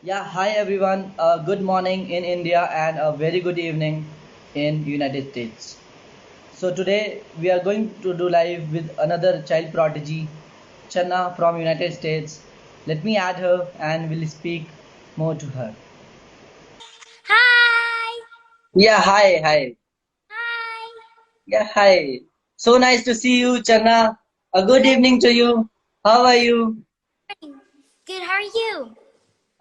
Yeah, hi everyone. Good morning in India and a very good evening in United States. So today we are going to do live with another child prodigy, Channah from United States. Let me add her and we'll speak more to her. Hi! Yeah, hi. Hi! Yeah, hi. So nice to see you, Channah. A good Good evening to you. How are you? morning. Good, how are you?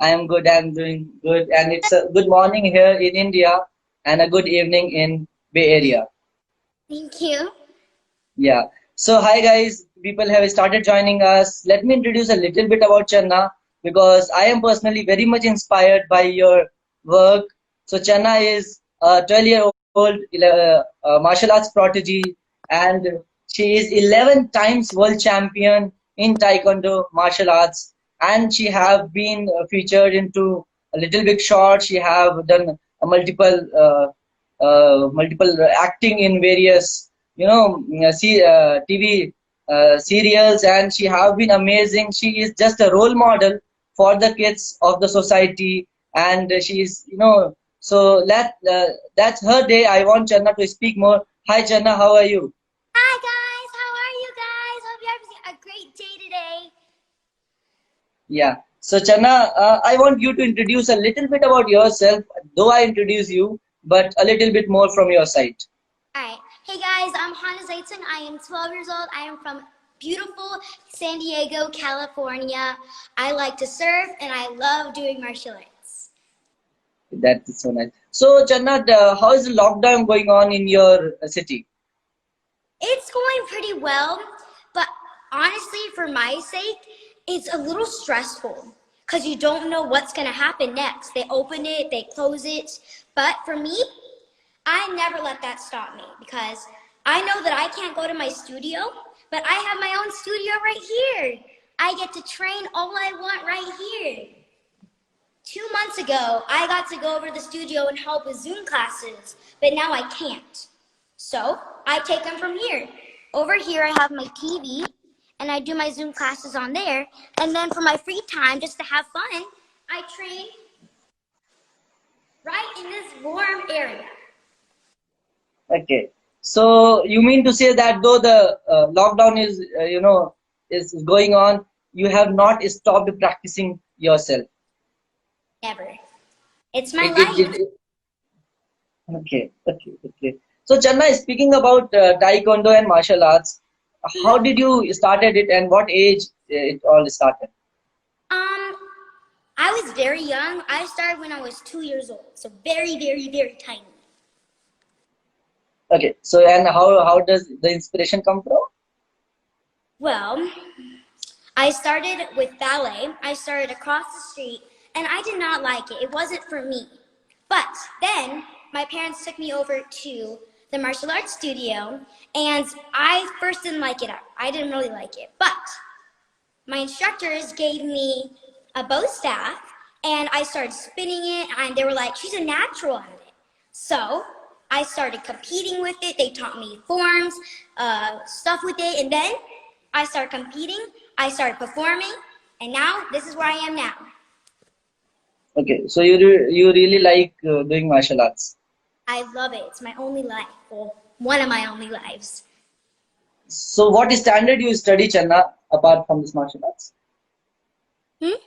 I am good. I'm doing good. And it's a good morning here in India and a good evening in Bay Area. Thank you. Yeah. So hi guys, people have started joining us. Let me introduce a little bit about Channa because I am personally very much inspired by your work. So Channa is a 12-year-old martial arts prodigy, and she is 11 times world champion in Taekwondo martial arts, and she have been featured into a Little Big Short. She have done a multiple acting in various TV serials, and she have been amazing. She is just a role model for the kids of the society, and she is that's her day. I want Channa to speak more. Hi Channa, how are you? Hi guys, how are you guys? Hope you're having a great day today. Yeah. So Channa, I want you to introduce a little bit about yourself, though I introduce you, but a little bit more from your side. Alright. Hey guys, I'm Channah Zeitung. I am 12 years old. I am from beautiful San Diego, California. I like to surf and I love doing martial arts. That is so nice. So Channa, how is the lockdown going on in your city? It's going pretty well, but honestly, for my sake, it's a little stressful because you don't know what's going to happen next. They open it, they close it. But for me, I never let that stop me because I know that I can't go to my studio, but I have my own studio right here. I get to train all I want right here. 2 months ago, I got to go over to the studio and help with Zoom classes, but now I can't. So I take them from here. Over here, I have my TV, and I do my Zoom classes on there. And then for my free time, just to have fun, I train right in this warm area. Okay. So you mean to say that though the lockdown is is going on, you have not stopped practicing yourself. Never. It's my It, it, life. it, okay. So Channa, speaking about Taekwondo and martial arts, how did you started it and what age it all started? Um, I was very young. I started when I was 2 years old, so very, very, very tiny. Okay. So and how does the inspiration come from? Well, I started with ballet. I started across the street, and I did not like it. It wasn't for me. But then my parents took me over to the martial arts studio, and I first didn't like it. I didn't really like it. But my instructors gave me a bow staff, and I started spinning it, and they were like, she's a natural at it. So I started competing with it. They taught me forms, stuff with it, and then I started competing. I started performing, and now this is where I am now. Okay. So you really like doing martial arts. I love it. It's my only life. Well, one of my only lives. So what standard you study, Channa, apart from this martial arts? Hmm?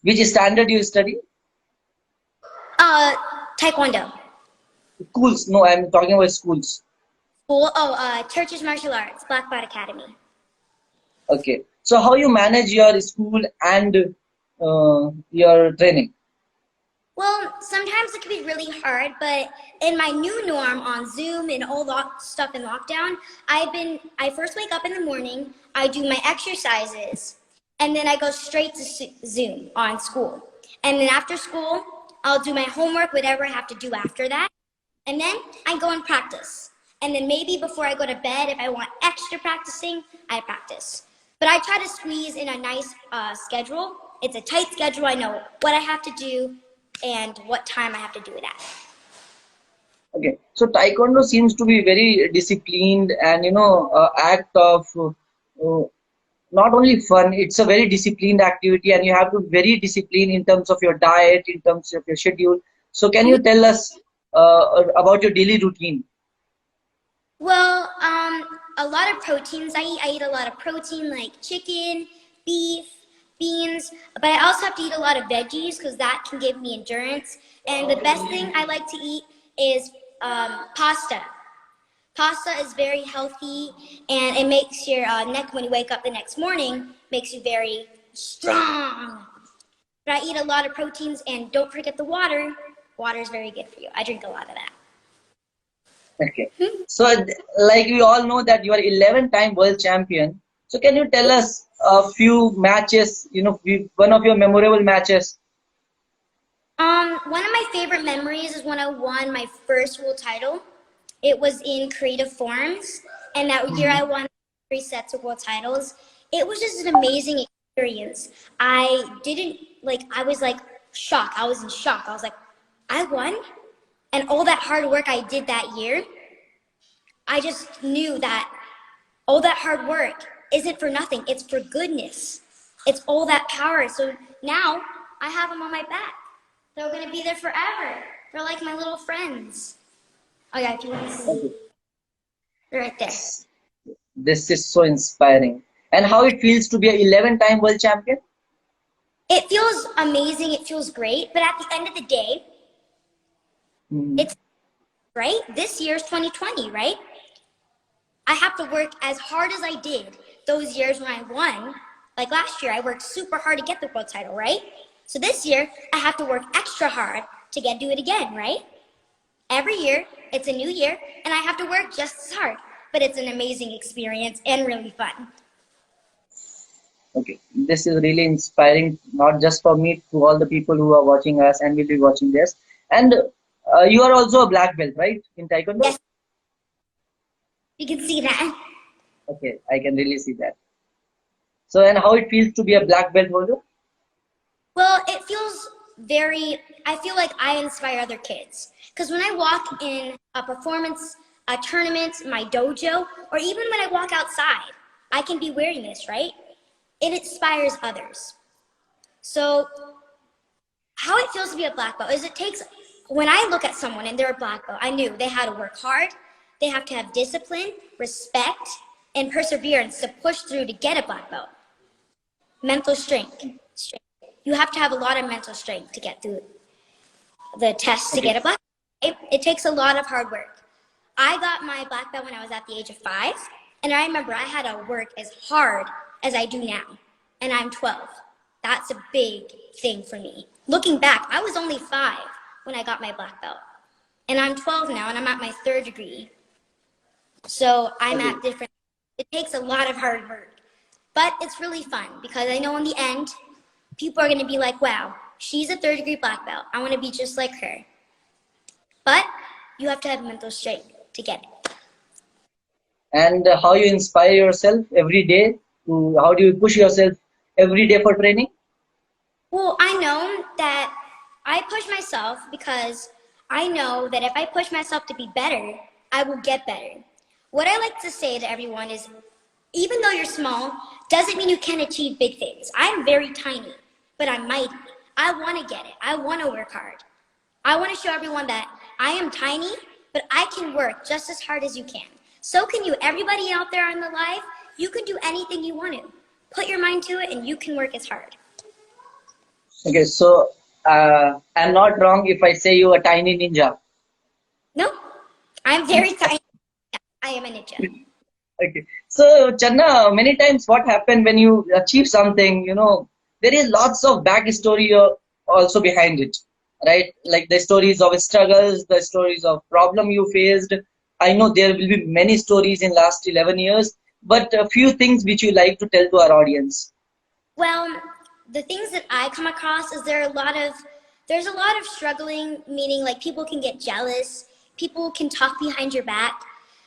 Which standard you study? Uh, Taekwondo. Schools. No, I'm talking about schools. School. Oh, Church's Martial Arts, Black Belt Academy. Okay. So how you manage your school and your training? Well, sometimes it can be really hard, but in my new norm on Zoom and all that stuff in lockdown, I first wake up in the morning, I do my exercises, and then I go straight to Zoom on school. And then after school, I'll do my homework, whatever I have to do after that. And then I go and practice. And then maybe before I go to bed, if I want extra practicing, I practice. But I try to squeeze in a nice schedule. It's a tight schedule. I know what I have to do and what time I have to do it at. Okay. So Taekwondo seems to be very disciplined and act of not only fun, it's a very disciplined activity, and you have to be very disciplined in terms of your diet, in terms of your schedule. So can you tell us about your daily routine? Well, a lot of proteins I eat. I eat a lot of protein like chicken, beef, beans, but I also have to eat a lot of veggies because that can give me endurance. And the best thing I like to eat is pasta. Pasta is very healthy and it makes your neck, when you wake up the next morning, makes you very strong. But I eat a lot of proteins and don't forget the water. Water is very good for you. I drink a lot of that. Okay. So, like we all know that you are 11-time world champion. So, can you tell us a few matches? One of your memorable matches. One of my favorite memories is when I won my first world title. It was in creative forms, and that year I won 3 sets of world titles. It was just an amazing experience. I was like shocked. I was in shock. I was like, I won? And all that hard work I did that year, I just knew that all that hard work isn't for nothing. It's for goodness. It's all that power. So now I have them on my back. They're going to be there forever. They're like my little friends. Oh yeah, if you want to see. They're right there. This is so inspiring. And how it feels to be an 11-time world champion? It feels amazing. It feels great. But at the end of the day, it's right. This year's 2020, right? I have to work as hard as I did those years when I won. Like last year, I worked super hard to get the world title, right? So this year, I have to work extra hard to do it again, right? Every year, it's a new year, and I have to work just as hard. But it's an amazing experience and really fun. Okay, this is really inspiring, not just for me, to all the people who are watching us and will be watching this. And you are also a black belt, right, in Taekwondo? Yes. You can see that. Okay, I can really see that. So, and how it feels to be a black belt holder? Well, it feels I feel like I inspire other kids. Because when I walk in a performance, a tournament, my dojo, or even when I walk outside, I can be wearing this, right? It inspires others. So how it feels to be a black belt is when I look at someone and they're a black belt, I knew they had to work hard, they have to have discipline, respect, and perseverance to push through to get a black belt. Mental strength. You have to have a lot of mental strength to get through the test to get a black belt. It takes a lot of hard work. I got my black belt when I was at the age of 5, and I remember I had to work as hard as I do now, and I'm 12. That's a big thing for me. Looking back, I was only 5 when I got my black belt, and I'm 12 now, and I'm at my 3rd degree. So I'm at different, it takes a lot of hard work, but it's really fun because I know in the end, people are going to be like, wow, she's a 3rd degree black belt. I want to be just like her. But you have to have mental strength to get it. And how you inspire yourself every day? How do you push yourself every day for training? Well, I know that I push myself because I know that if I push myself to be better, I will get better. What I like to say to everyone is, even though you're small, doesn't mean you can't achieve big things. I'm very tiny, but I'm mighty. I want to get it. I want to work hard. I want to show everyone that I am tiny, but I can work just as hard as you can. So can you. Everybody out there in the life, you can do anything you want to. Put your mind to it and you can work as hard. Okay, so I'm not wrong if I say you a tiny ninja. No, I'm very tiny. I am a ninja. Okay, so Channah, many times what happened when you achieve something, there is lots of backstory also behind it, right? Like the stories of struggles, the stories of problem you faced. I know there will be many stories in last 11 years, but a few things which you like to tell to our audience. Well, the things that I come across is there's a lot of struggling, meaning like people can get jealous, people can talk behind your back,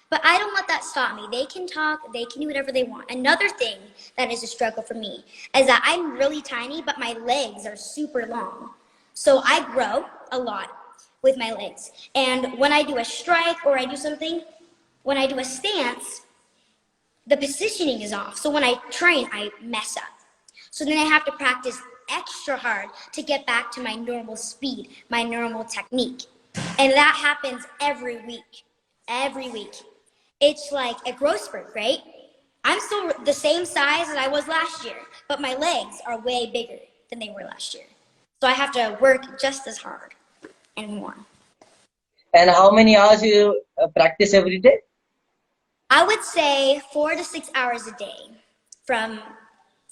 but I don't let that stop me. They can talk, they can do whatever they want. Another thing that is a struggle for me is that I'm really tiny, but my legs are super long. So I grow a lot with my legs. And when I do a strike or I do something, when I do a stance, the positioning is off. So when I train, I mess up. So then I have to practice extra hard to get back to my normal speed, my normal technique. And that happens every week. Every week. It's like a growth spurt, right? I'm still the same size as I was last year, but my legs are way bigger than they were last year. So I have to work just as hard and more. And how many hours you practice every day? I would say 4 to 6 hours a day from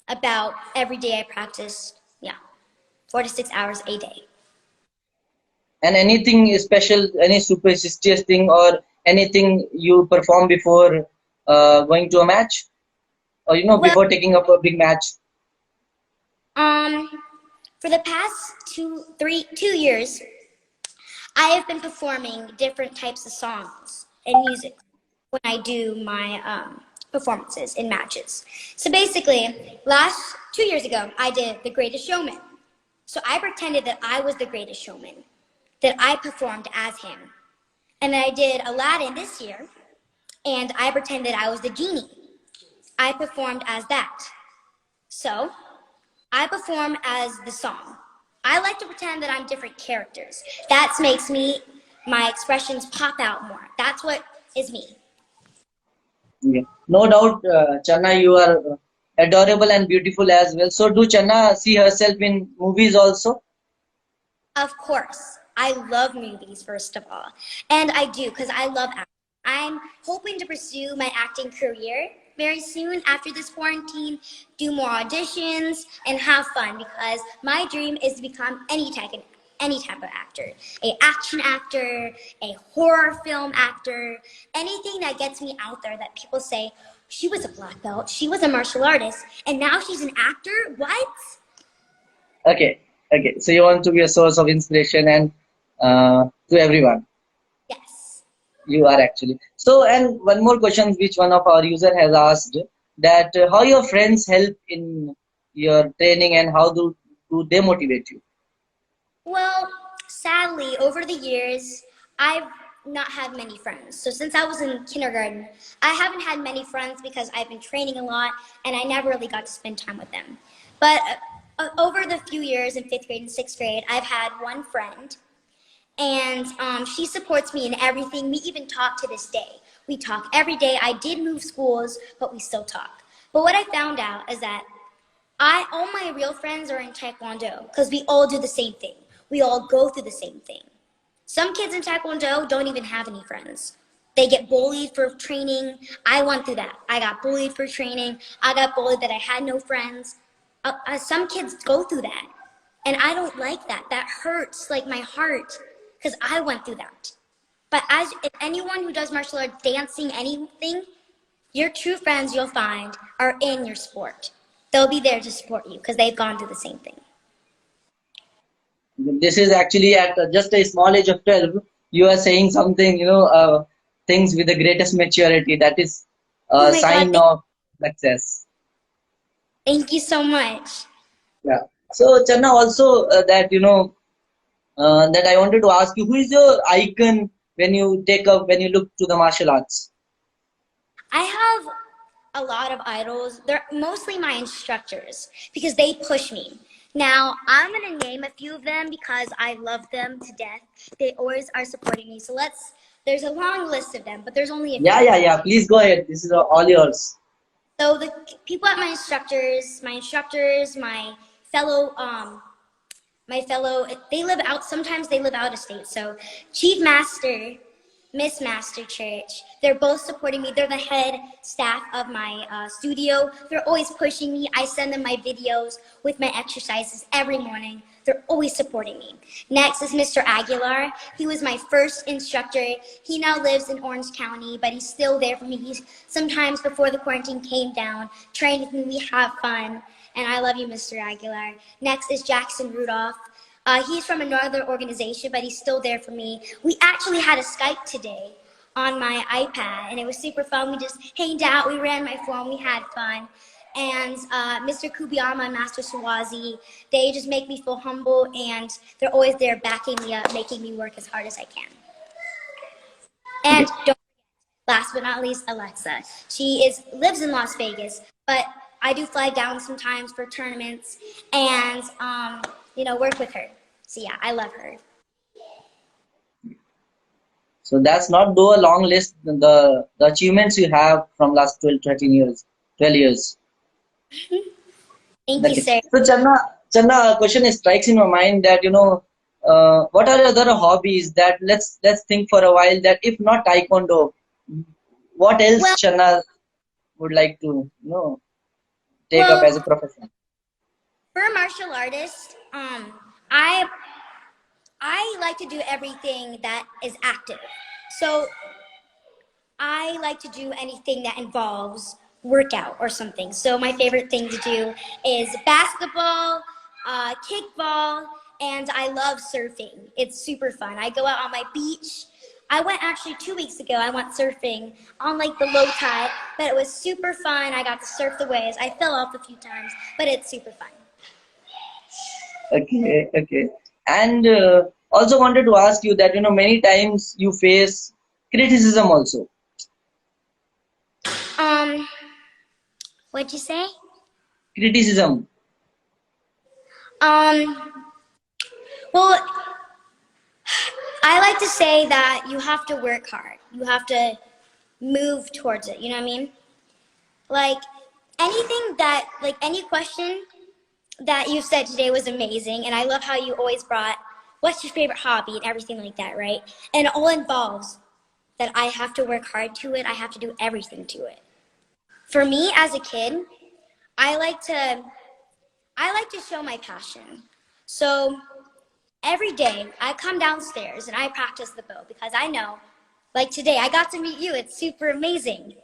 about every day I practice. Yeah, 4 to 6 hours a day. And anything special, any superstitious thing or anything you perform before going to a match? Or, you know, Well, before taking up a big match? for the past 2 years, I have been performing different types of songs and music when I do my performances in matches. So basically, 2 years ago, I did The Greatest Showman. So I pretended that I was the greatest showman, that I performed as him. And then I did Aladdin this year, and I pretended I was the genie. I performed as that. So I perform as the song. I like to pretend that I'm different characters. That makes my expressions pop out more. That's what is me. Yeah. No doubt, Channah, you are adorable and beautiful as well. So do Channah see herself in movies also? Of course. I love movies, first of all. And I do, because I love acting. I'm hoping to pursue my acting career very soon after this quarantine, do more auditions, and have fun, because my dream is to become any type of actor. An action actor, a horror film actor, anything that gets me out there that people say, she was a black belt, she was a martial artist, and now she's an actor? What? Okay, okay. So you want to be a source of inspiration and to everyone. Yes. You are actually. So, and one more question which one of our user has asked, that how your friends help in your training and how do they motivate you? Well, sadly, over the years, I've not had many friends. So since I was in kindergarten, I haven't had many friends because I've been training a lot and I never really got to spend time with them. But over the few years in 5th grade and 6th grade, I've had one friend, and she supports me in everything. We even talk to this day. We talk every day. I did move schools, but we still talk. But what I found out is that all my real friends are in Taekwondo, because we all do the same thing. We all go through the same thing. Some kids in Taekwondo don't even have any friends. They get bullied for training. I went through that. I got bullied for training. I got bullied that I had no friends. Some kids go through that. And I don't like that. That hurts like my heart, because I went through that. But if anyone who does martial arts, dancing, anything, your true friends you'll find are in your sport. They'll be there to support you because they've gone through the same thing. This is actually at just a small age of 12. You are saying something, you know, things with the greatest maturity. That is Oh a my God, sign of success. thank you so much. Yeah. So, Channa, also that, you know, that I wanted to ask you, who is your icon when you look to the martial arts? I have a lot of idols. They're mostly my instructors because they push me. Now, I'm going to name a few of them because I love them to death. They always are supporting me. So there's a long list of them, but there's only a few. Yeah. Please go ahead. This is all yours. So the people at my instructors, they live out, sometimes they live out of state. So Chief Master, Miss Master Church, they're both supporting me. They're the head staff of my studio. They're always pushing me. I send them my videos with my exercises every morning. They're always supporting me. Next is Mr. Aguilar. He was my first instructor. He now lives in Orange County, but he's still there for me. He's sometimes before the quarantine came down, trained with me. We have fun. And I love you, Mr. Aguilar. Next is Jackson Rudolph. He's from another organization, but he's still there for me. We actually had a Skype today on my iPad, and it was super fun. We just hanged out, we ran my phone, we had fun. And Mr. Kubiyama and Master Swazi, they just make me feel humble, and they're always there backing me up, making me work as hard as I can. And don't forget, last but not least, Alexa. She lives in Las Vegas, but I do fly down sometimes for tournaments and, work with her. So yeah, I love her. So that's not though a long list, the achievements you have from last 12, 13 years, 12 years. Thank you, sir. So Channa, a question strikes in my mind that, what are the other hobbies that let's think for a while that if not Taekwondo, what else Well, Channa would like to, take up as a well, profession? for a martial artist, I I like to do everything that is active. So I like to do anything that involves workout or something. So my favorite thing to do is basketball, kickball, and I love surfing. It's super fun. I go out on my beach. I went actually 2 weeks ago. I went surfing on like the low tide, but it was super fun. I got to surf the waves. I fell off a few times, but it's super fun. Okay, okay. And also wanted to ask you that, many times you face criticism also. Um, what'd you say? Criticism. Um, well, I like to say that you have to work hard. You have to move towards it. You know what I mean? Like any question that you said today was amazing. And I love how you always brought what's your favorite hobby and everything like that, right? And it all involves that I have to work hard to it. I have to do everything to it. For me as a kid, I like to show my passion. So every day I come downstairs and I practice the bow because I know, like today, I got to meet you. It's super amazing.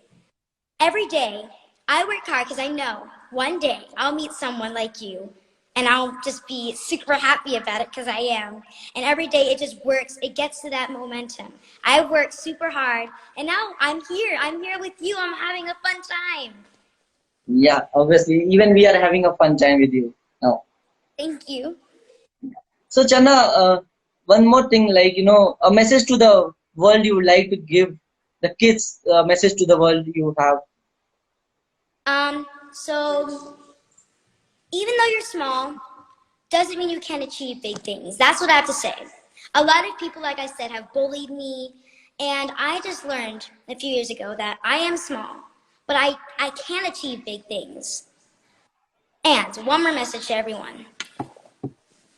Every day I work hard because I know one day I'll meet someone like you and I'll just be super happy about it because I am. And every day it just works. It gets to that momentum. I work super hard and now I'm here. I'm here with you. I'm having a fun time. Yeah, obviously, even we are having a fun time with you now. Thank you. So, Channa, one more thing, like, a message to the world you would like to give the kids, message to the world you have. So even though you're small, doesn't mean you can't achieve big things. That's what I have to say. A lot of people, like I said, have bullied me, and I just learned a few years ago that I am small, but I can achieve big things. And one more message to everyone.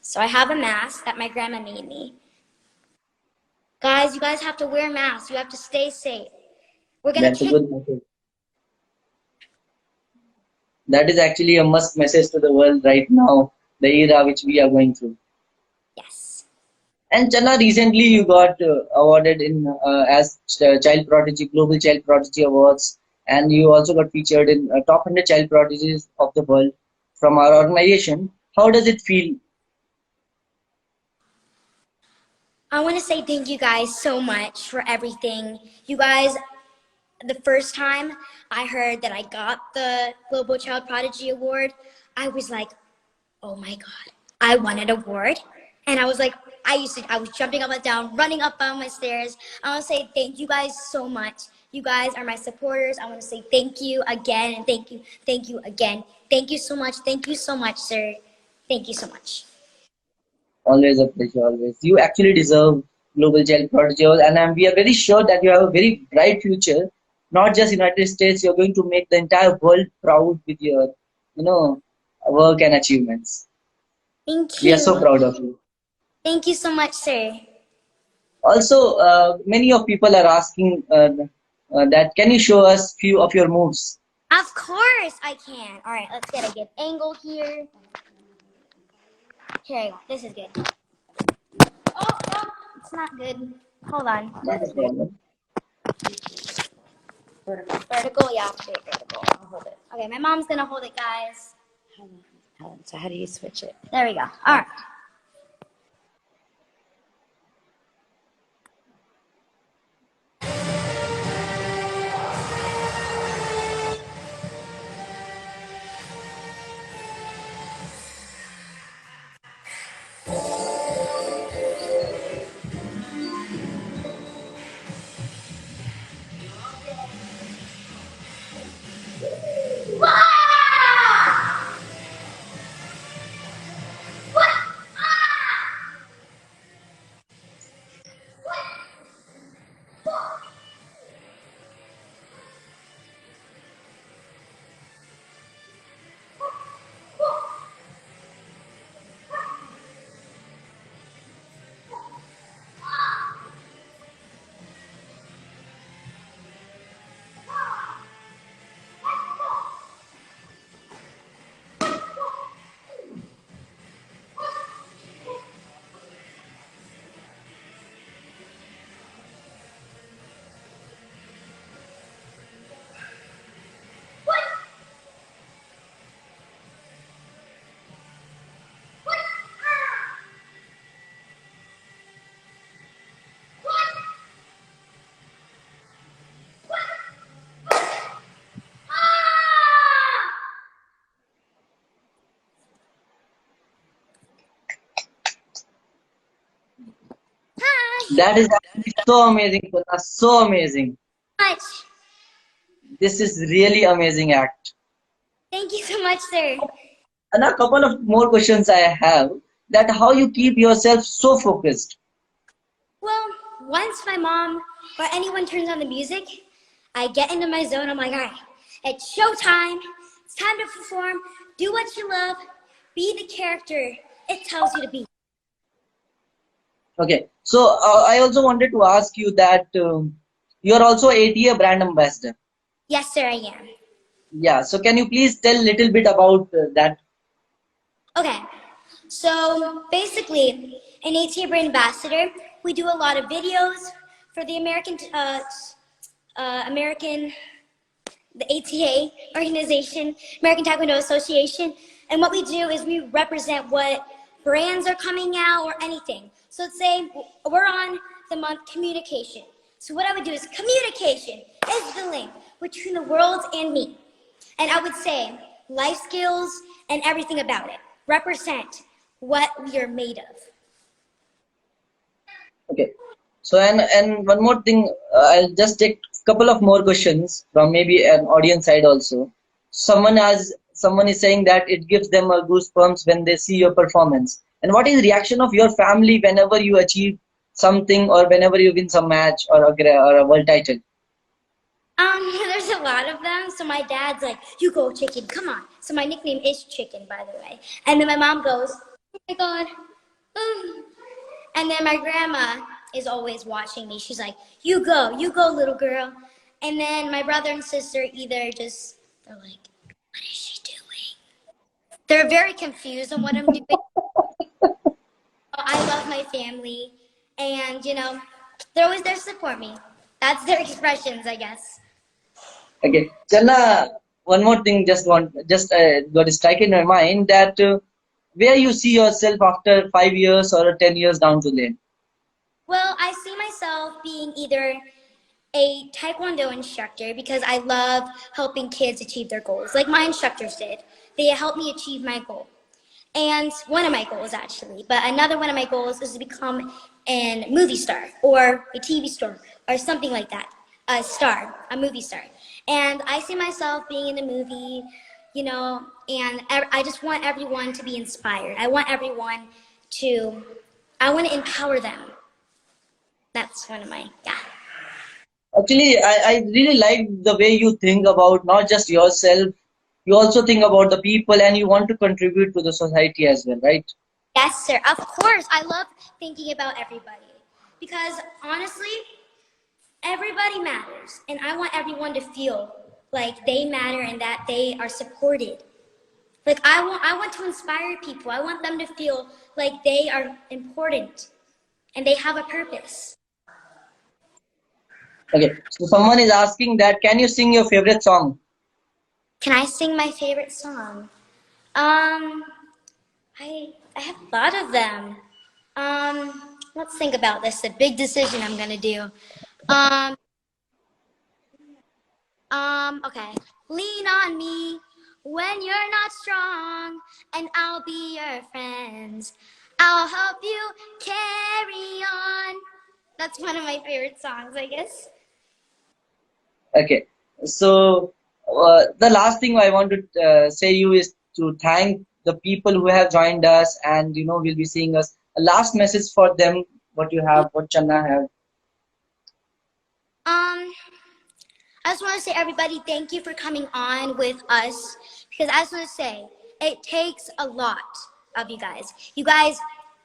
So I have a mask that my grandma made me. Guys, you guys have to wear masks. You have to stay safe. We're gonna That's a kick. good message. That is actually a must message to the world right now, the era which we are going through. Yes. And Channa, recently you got awarded in as Child Prodigy, Global Child Prodigy Awards, and you also got featured in top 100 child prodigies of the world from our organization. How does it feel? I want to say thank you guys so much for everything. You guys, the first time I heard that I got the Global Child Prodigy Award, I was like, oh my God, I won an award. And I was like, I was jumping up and down, running up on my stairs. I want to say thank you guys so much. You guys are my supporters. I want to say thank you again and thank you again. Thank you so much, sir. Thank you so much. Always a pleasure, always. You actually deserve Global Child Prodigy Awards, and we are very sure that you have a very bright future. Not just United States, you're going to make the entire world proud with your, work and achievements. Thank We are so you. proud of you. Thank you so much, sir. Also, many of people are asking that can you show us few of your moves? Of course I can. All right, let's get a good angle here. Here you go. This is good. Oh, no, it's not good. Hold on. Not a problem. Vertical, yeah, okay, vertical. I'll hold it. Okay, my mom's gonna hold it, guys. Hold on. So how do you switch it? There we go. All right. That is actually so amazing, Chana, so amazing. Much. This is really amazing act. Thank you so much, sir. And a couple of more questions I have, that how you keep yourself so focused. Well, once my mom or anyone turns on the music, I get into my zone. I'm like, all right, it's showtime. It's time to perform. Do what you love. Be the character it tells you to be. Okay, so I also wanted to ask you that you are also ATA brand ambassador. Yes, sir, I am. Yeah, so can you please tell a little bit about that? Okay, so basically, an ATA brand ambassador, we do a lot of videos for the American, the ATA organization, American Taekwondo Association, and what we do is we represent what brands are coming out or anything. So let's say we're on the month communication. So what I would do is communication is the link between the world and me. And I would say life skills and everything about it represent what we are made of. Okay, so and one more thing, I'll just take a couple of more questions from maybe an audience side also. Someone is saying that it gives them a goosebumps when they see your performance. And what is reaction of your family whenever you achieve something or whenever you win some match or a world title? There's a lot of them. So my dad's like, you go chicken, come on. So my nickname is Chicken, by the way. And then my mom goes, oh my God. And then my grandma is always watching me. She's like, you go, little girl. And then my brother and sister they're like, what is she doing? They're very confused on what I'm doing. I love my family. And, they're always there to support me. That's their expressions, I guess. Okay, Chana, one more thing, just got to strike in my mind that where you see yourself after 5 years or 10 years down the lane. Well, I see myself being either a Taekwondo instructor because I love helping kids achieve their goals, like my instructors did. They helped me achieve my goal. And one of my goals, actually, but another one of my goals is to become a movie star or a TV star or something like that. A movie star. And I see myself being in a movie, and I just want everyone to be inspired. I want to empower them. That's one of my, yeah. Actually, I really like the way you think about not just yourself, you also think about the people and you want to contribute to the society as well, right? Yes, sir. Of course. I love thinking about everybody because honestly, everybody matters. And I want everyone to feel like they matter and that they are supported. Like I want to inspire people. I want them to feel like they are important and they have a purpose. Okay, so someone is asking that, can you sing your favorite song? Can I sing my favorite song? I have a lot of them. Let's think about this. A big decision I'm gonna do. Okay. Lean on me when you're not strong, and I'll be your friend. I'll help you carry on. That's one of my favorite songs, I guess. Okay, so the last thing I want to say you is to thank the people who have joined us and will be seeing us. A last message for them, what you have, what Channah have. I just want to say, everybody, thank you for coming on with us. Because I just want to say, it takes a lot of you guys. You guys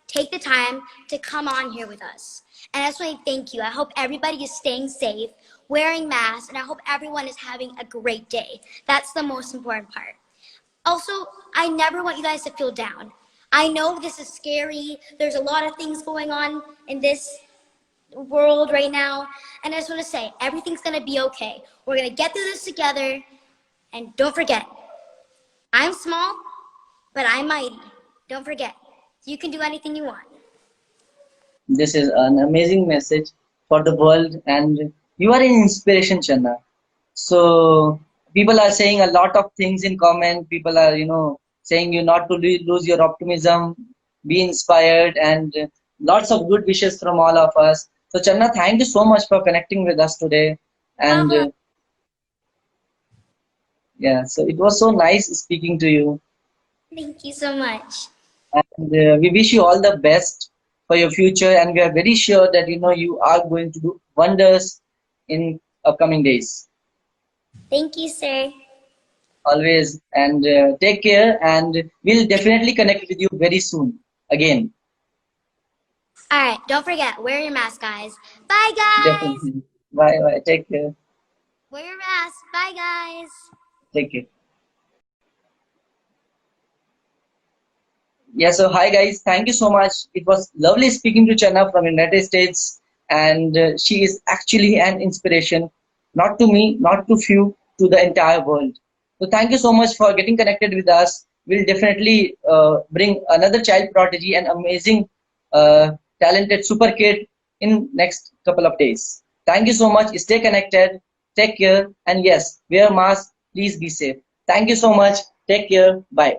take the time to come on here with us. And I just want to thank you. I hope everybody is staying safe, wearing masks, and I hope everyone is having a great day. That's the most important part. Also, I never want you guys to feel down. I know this is scary. There's a lot of things going on in this world right now. And I just want to say, everything's going to be okay. We're going to get through this together. And don't forget, I'm small, but I'm mighty. Don't forget, you can do anything you want. This is an amazing message for the world, and you are an inspiration, Channah. So people are saying a lot of things in comment. People are, saying you not to lose your optimism, be inspired, and lots of good wishes from all of us. So Channah, thank you so much for connecting with us today. And Oh, yeah, so it was so nice speaking to you. thank you so much. And we wish you all the best for your future. And we are very sure that you are going to do wonders in upcoming days. Thank you, sir. Always. And take care. And we'll definitely connect with you very soon again. All right, don't forget, wear your mask, guys. Bye, guys. Definitely. Bye bye. Take care. Wear your mask. Bye, guys. Take care. Yeah, so hi guys, thank you so much. It was lovely speaking to Channah from United States, and she is actually an inspiration, not to me, not to few, to the entire world. So thank you so much for getting connected with us. We'll definitely bring another child prodigy and amazing, talented super kid in next couple of days. Thank you so much. Stay connected. Take care, and yes, wear mask. Please be safe. Thank you so much. Take care. Bye.